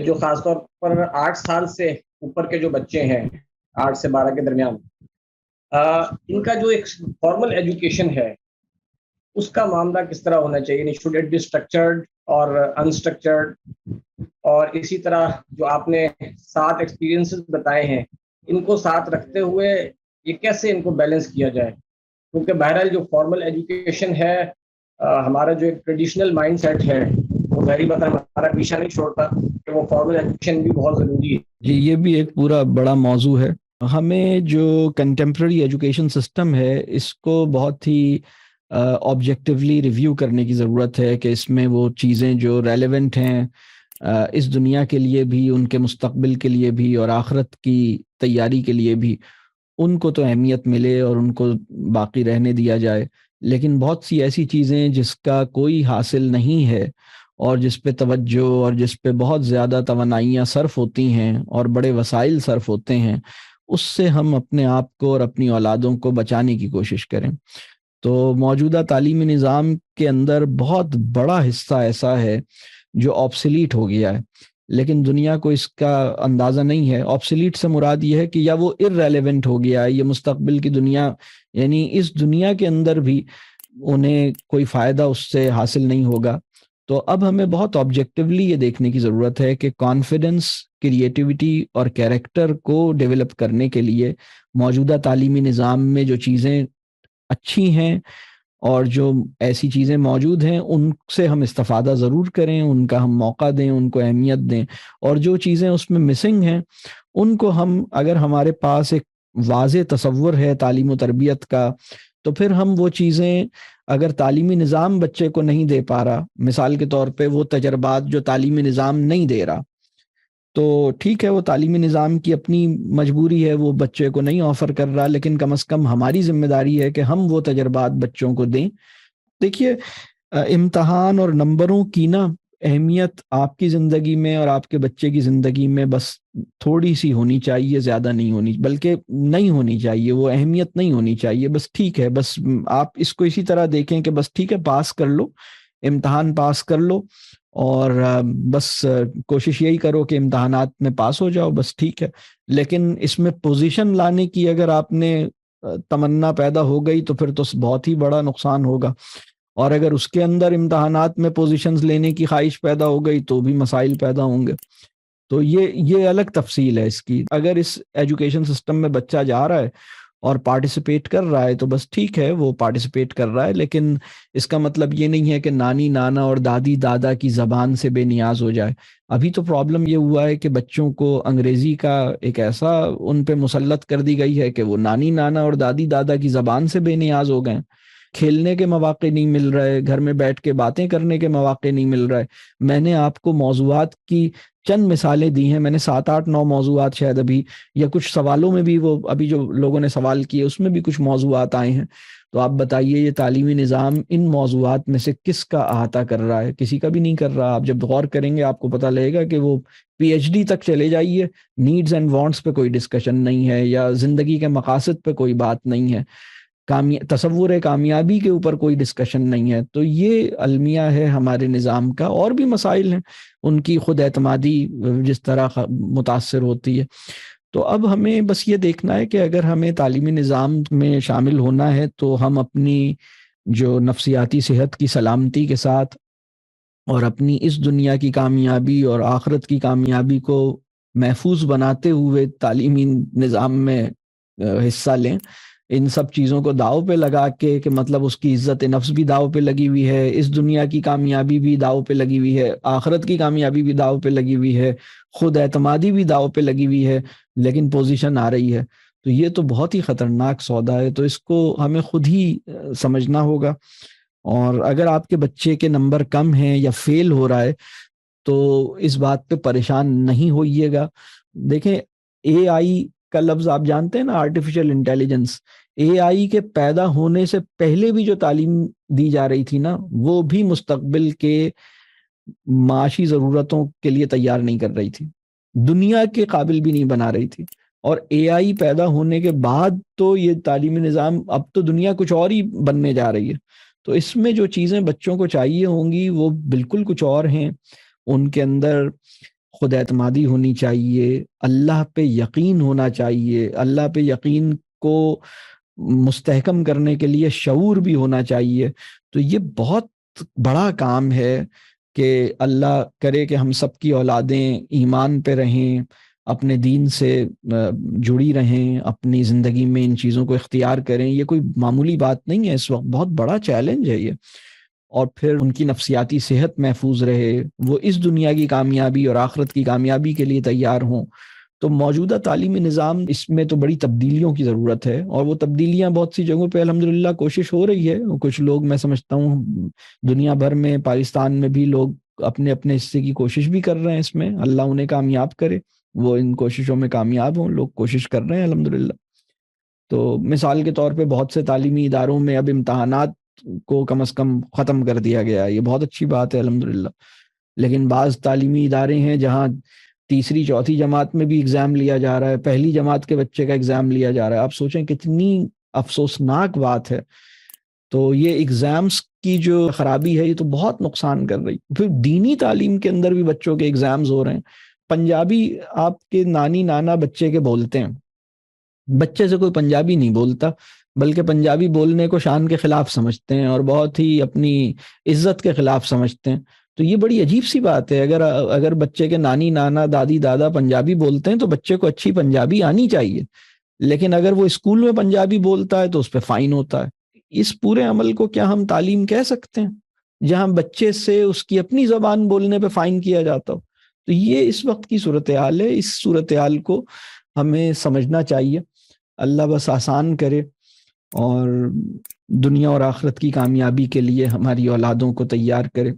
جو خاص طور پر 8 سال سے اوپر کے جو بچے ہیں، 8 سے 12 کے درمیان، ان کا جو ایک فارمل ایجوکیشن ہے اس کا معاملہ کس طرح ہونا چاہیے؟ شوڈ اٹ بی اسٹرکچرڈ اور انسٹرکچرڈ؟ اور اسی طرح جو آپ نے 7 ایکسپیرینس بتائے ہیں، ان کو ساتھ رکھتے ہوئے یہ کیسے ان کو بیلنس کیا جائے؟ کیونکہ بہرحال جو فارمل ایجوکیشن ہے، ہمارا جو ایک ٹریڈیشنل مائنڈ سیٹ ہے وہ ظاہری بات ہے ہمارا پیچھا نہیں چھوڑتا کہ وہ فارمل ایجوکیشن بھی بہت ضروری ہے. جی، یہ بھی ایک پورا بڑا موضوع ہے. ہمیں جو کنٹمپرری ایجوکیشن سسٹم ہے اس کو بہت ہی آبجیکٹیولی ریویو کرنے کی ضرورت ہے کہ اس میں وہ چیزیں جو ریلیونٹ ہیں اس دنیا کے لیے بھی، ان کے مستقبل کے لیے بھی اور آخرت کی تیاری کے لیے بھی، ان کو تو اہمیت ملے اور ان کو باقی رہنے دیا جائے. لیکن بہت سی ایسی چیزیں جس کا کوئی حاصل نہیں ہے اور جس پہ توجہ اور جس پہ بہت زیادہ توانائیاں صرف ہوتی ہیں اور بڑے وسائل صرف ہوتے ہیں، اس سے ہم اپنے آپ کو اور اپنی اولادوں کو بچانے کی کوشش کریں. تو موجودہ تعلیمی نظام کے اندر بہت بڑا حصہ ایسا ہے جو آبسلیٹ ہو گیا ہے، لیکن دنیا کو اس کا اندازہ نہیں ہے. آبسلیٹ سے مراد یہ ہے کہ یا وہ ارریلیونٹ ہو گیا ہے، یہ مستقبل کی دنیا، یعنی اس دنیا کے اندر بھی انہیں کوئی فائدہ اس سے حاصل نہیں ہوگا. تو اب ہمیں بہت آبجیکٹیولی یہ دیکھنے کی ضرورت ہے کہ کانفیڈنس، کریٹیوٹی اور کیریکٹر کو ڈیولپ کرنے کے لیے موجودہ تعلیمی نظام میں جو چیزیں اچھی ہیں اور جو ایسی چیزیں موجود ہیں ان سے ہم استفادہ ضرور کریں، ان کا ہم موقع دیں، ان کو اہمیت دیں. اور جو چیزیں اس میں مسنگ ہیں ان کو ہم، اگر ہمارے پاس ایک واضح تصور ہے تعلیم و تربیت کا، تو پھر ہم وہ چیزیں، اگر تعلیمی نظام بچے کو نہیں دے پا رہا، مثال کے طور پہ وہ تجربات جو تعلیمی نظام نہیں دے رہا، تو ٹھیک ہے، وہ تعلیمی نظام کی اپنی مجبوری ہے، وہ بچے کو نہیں آفر کر رہا، لیکن کم از کم ہماری ذمہ داری ہے کہ ہم وہ تجربات بچوں کو دیں. دیکھیے، امتحان اور نمبروں کی نا اہمیت آپ کی زندگی میں اور آپ کے بچے کی زندگی میں بس تھوڑی سی ہونی چاہیے، زیادہ نہیں ہونی، بلکہ نہیں ہونی چاہیے، وہ اہمیت نہیں ہونی چاہیے. بس ٹھیک ہے، بس آپ اس کو اسی طرح دیکھیں کہ بس ٹھیک ہے، پاس کر لو، امتحان پاس کر لو، اور بس کوشش یہی کرو کہ امتحانات میں پاس ہو جاؤ، بس ٹھیک ہے. لیکن اس میں پوزیشن لانے کی اگر آپ نے تمنا پیدا ہو گئی تو پھر تو بہت ہی بڑا نقصان ہوگا. اور اگر اس کے اندر امتحانات میں پوزیشنز لینے کی خواہش پیدا ہو گئی تو بھی مسائل پیدا ہوں گے. تو یہ الگ تفصیل ہے اس کی. اگر اس ایجوکیشن سسٹم میں بچہ جا رہا ہے اور پارٹیسپیٹ کر رہا ہے تو بس ٹھیک ہے، وہ پارٹیسپیٹ کر رہا ہے، لیکن اس کا مطلب یہ نہیں ہے کہ نانی نانا اور دادی دادا کی زبان سے بے نیاز ہو جائے. ابھی تو پرابلم یہ ہوا ہے کہ بچوں کو انگریزی کا ایک ایسا ان پہ مسلط کر دی گئی ہے کہ وہ نانی نانا اور دادی دادا کی زبان سے بے نیاز ہو گئے. کھیلنے کے مواقع نہیں مل رہے، گھر میں بیٹھ کے باتیں کرنے کے مواقع نہیں مل رہے. میں نے آپ کو موضوعات کی چند مثالیں دی ہیں، میں نے 7 8 9 موضوعات شاید ابھی، یا کچھ سوالوں میں بھی، وہ ابھی جو لوگوں نے سوال کیے اس میں بھی کچھ موضوعات آئے ہیں. تو آپ بتائیے یہ تعلیمی نظام ان موضوعات میں سے کس کا احاطہ کر رہا ہے؟ کسی کا بھی نہیں کر رہا. آپ جب غور کریں گے آپ کو پتہ لگے گا کہ وہ پی ایچ ڈی تک چلے جائیے، نیڈز اینڈ وانٹس پہ کوئی ڈسکشن نہیں ہے، یا زندگی کے مقاصد پہ کوئی بات نہیں ہے، تصور کامیابی کے اوپر کوئی ڈسکشن نہیں ہے. تو یہ المیہ ہے ہمارے نظام کا. اور بھی مسائل ہیں، ان کی خود اعتمادی جس طرح متاثر ہوتی ہے. تو اب ہمیں بس یہ دیکھنا ہے کہ اگر ہمیں تعلیمی نظام میں شامل ہونا ہے تو ہم اپنی جو نفسیاتی صحت کی سلامتی کے ساتھ اور اپنی اس دنیا کی کامیابی اور آخرت کی کامیابی کو محفوظ بناتے ہوئے تعلیمی نظام میں حصہ لیں. ان سب چیزوں کو داؤ پہ لگا کے کہ مطلب اس کی عزت نفس بھی داؤ پہ لگی ہوئی ہے، اس دنیا کی کامیابی بھی داؤ پہ لگی ہوئی ہے، آخرت کی کامیابی بھی داؤ پہ لگی ہوئی ہے، خود اعتمادی بھی داؤ پہ لگی ہوئی ہے، لیکن پوزیشن آ رہی ہے. تو یہ تو بہت ہی خطرناک سودا ہے. تو اس کو ہمیں خود ہی سمجھنا ہوگا. اور اگر آپ کے بچے کے نمبر کم ہیں یا فیل ہو رہا ہے تو اس بات پہ پریشان نہیں ہوئیے گا. دیکھیں، اے آئی کا لفظ آپ جانتے ہیں نا، آرٹیفیشل انٹیلیجنس. اے آئی کے پیدا ہونے سے پہلے بھی جو تعلیم دی جا رہی تھی نا، وہ بھی مستقبل کے معاشی ضرورتوں کے لیے تیار نہیں کر رہی تھی، دنیا کے قابل بھی نہیں بنا رہی تھی. اور اے آئی پیدا ہونے کے بعد تو یہ تعلیمی نظام، اب تو دنیا کچھ اور ہی بننے جا رہی ہے. تو اس میں جو چیزیں بچوں کو چاہیے ہوں گی وہ بالکل کچھ اور ہیں. ان کے اندر خود اعتمادی ہونی چاہیے، اللہ پہ یقین ہونا چاہیے، اللہ پہ یقین کو مستحکم کرنے کے لیے شعور بھی ہونا چاہیے. تو یہ بہت بڑا کام ہے کہ اللہ کرے کہ ہم سب کی اولادیں ایمان پہ رہیں، اپنے دین سے جڑی رہیں، اپنی زندگی میں ان چیزوں کو اختیار کریں. یہ کوئی معمولی بات نہیں ہے، اس وقت بہت بڑا چیلنج ہے یہ. اور پھر ان کی نفسیاتی صحت محفوظ رہے، وہ اس دنیا کی کامیابی اور آخرت کی کامیابی کے لیے تیار ہوں. تو موجودہ تعلیمی نظام، اس میں تو بڑی تبدیلیوں کی ضرورت ہے، اور وہ تبدیلیاں بہت سی جگہوں پہ الحمدللہ کوشش ہو رہی ہے. کچھ لوگ، میں سمجھتا ہوں دنیا بھر میں، پاکستان میں بھی لوگ اپنے اپنے حصے کی کوشش بھی کر رہے ہیں اس میں. اللہ انہیں کامیاب کرے، وہ ان کوششوں میں کامیاب ہوں. لوگ کوشش کر رہے ہیں الحمدللہ. تو مثال کے طور پہ بہت سے تعلیمی اداروں میں اب امتحانات کو کم از کم ختم کر دیا گیا ہے. یہ بہت اچھی بات ہے الحمدللہ. لیکن بعض تعلیمی ادارے ہیں جہاں تیسری چوتھی جماعت میں بھی ایگزام لیا جا رہا ہے، پہلی جماعت کے بچے کا ایگزام لیا جا رہا ہے. آپ سوچیں کتنی افسوسناک بات ہے. تو یہ ایگزامز کی جو خرابی ہے، یہ تو بہت نقصان کر رہی. پھر دینی تعلیم کے اندر بھی بچوں کے ایگزامز ہو رہے ہیں. پنجابی آپ کے نانی نانا بچے کے بولتے ہیں، بچے سے کوئی پنجابی نہیں بولتا، بلکہ پنجابی بولنے کو شان کے خلاف سمجھتے ہیں اور بہت ہی اپنی عزت کے خلاف سمجھتے ہیں. تو یہ بڑی عجیب سی بات ہے. اگر بچے کے نانی نانا دادی دادا پنجابی بولتے ہیں تو بچے کو اچھی پنجابی آنی چاہیے. لیکن اگر وہ اسکول میں پنجابی بولتا ہے تو اس پہ فائن ہوتا ہے. اس پورے عمل کو کیا ہم تعلیم کہہ سکتے ہیں، جہاں بچے سے اس کی اپنی زبان بولنے پہ فائن کیا جاتا ہو؟ تو یہ اس وقت کی صورتحال ہے. اس صورتحال کو ہمیں سمجھنا چاہیے. اللہ بس آسان کرے اور دنیا اور آخرت کی کامیابی کے لیے ہماری اولادوں کو تیار کرے.